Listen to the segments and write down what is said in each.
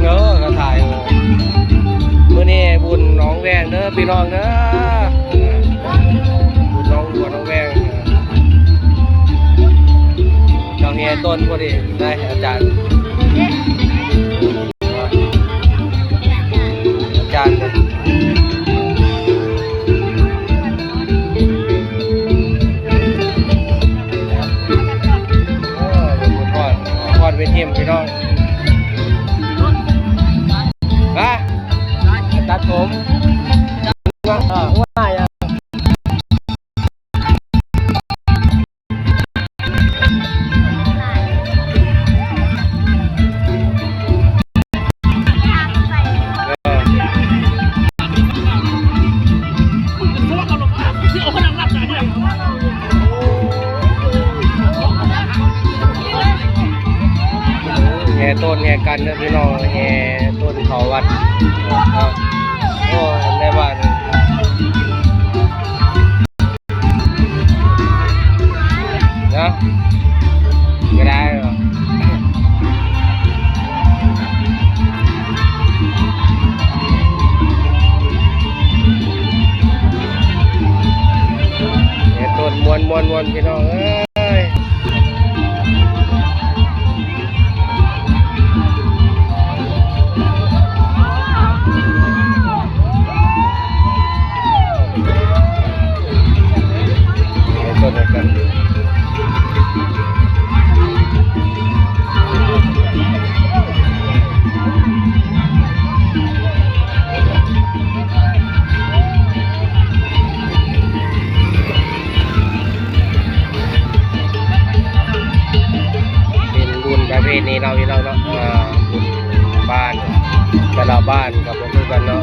เงอะก็ถ่ายมื้อนี้บุญน้องแวงเด้อพี่น้องเด้อบุญน้องบัวน้องแวงเจ้าเฮียต้นพอดีได้อาจารย์เลยทอดเวทีมพี่น้องตัดผมว่าอย่างแห่ต้นแห่กันนะพี่น้องแห่ต้นเขาวัดโอ้ในบ้านนะก็ได้หรอแห่ต้นมวนพี่น้องเอ้ยต้นกันเป็นบุญประเพณีเราที่เราเนาะบุญบ้านแต่ละบ้านกับพวกกันเนาะ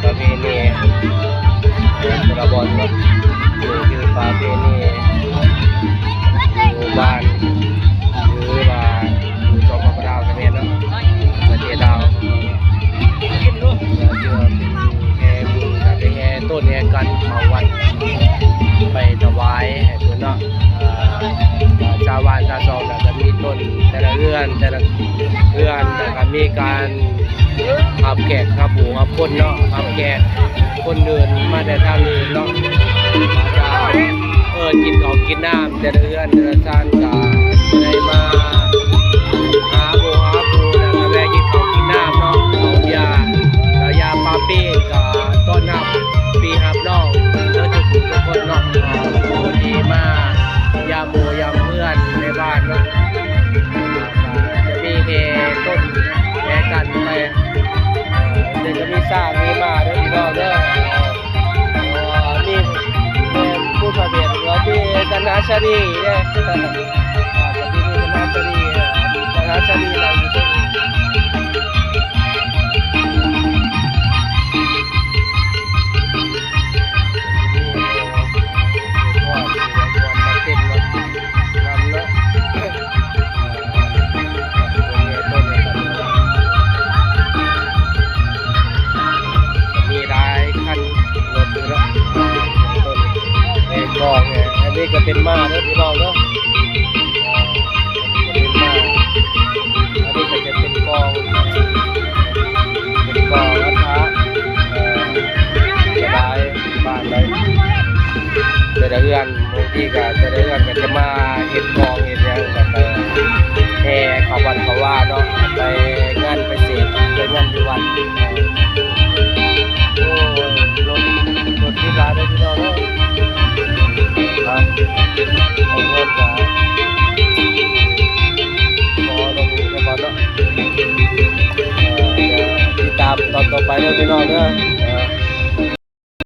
ประเพณีแต่ละบอนเนาะคือประเพณีหมู่บ้านหรือว่าหมู่จอมพระดาวกันเนี่ยเนาะประเทศดาวเชื่อเป็นแห่บุญกับแห่ต้นแห่กันมาวันไปถวายให้เพื่อนเนาะชาวบ้านชาวซองจะมีต้นแต่ละเรือนแต่มีการขับแขกขับหูขับคนเนาะขับแขกคนเดินมาแต่ทางอื่นเนาะกินของกินน้ำแต่ละเรือนแต่ละชานก็ได้มาหาปูแล้วก็แวะกินของกินน้ำเนาะเอายาปาปี้กับต้นน้ำปีหับน้องแล้วทุกคนเนาะคนที่มายามหมู่ยามเพื่อนในบ้านเนาะจะมีเฮต้นแห่กันไปเดี๋ยวจะมีซ่ามีมาด้วยพี่น้องเด้อมีผู้ประเภทเราที่ธนาชารีเนี่ยจะมีธนาชารีเราอยู่ตรงนี้กองเนี่ยอันนี้ก็เป็นม้าเนาะพี่น้องเนาะเป็นม้าอันนี้ก็จะเป็นกองนะคะสบายบ้านเลยแต่ละเรือนบางทีก็แต่ละเรือนก็จะมาเห็นกองเห็นอย่างแบบแห่เขาวัดเขาว่าเนาะไปงานไปเสพไปงานที่วัดโอ้รถที่ร้านเลยพี่น้องเนาะเอาเงินมาขอลงมือกันก่อนเนาะติดตามตอนต่อไปเด้อพี่น้องเด้อ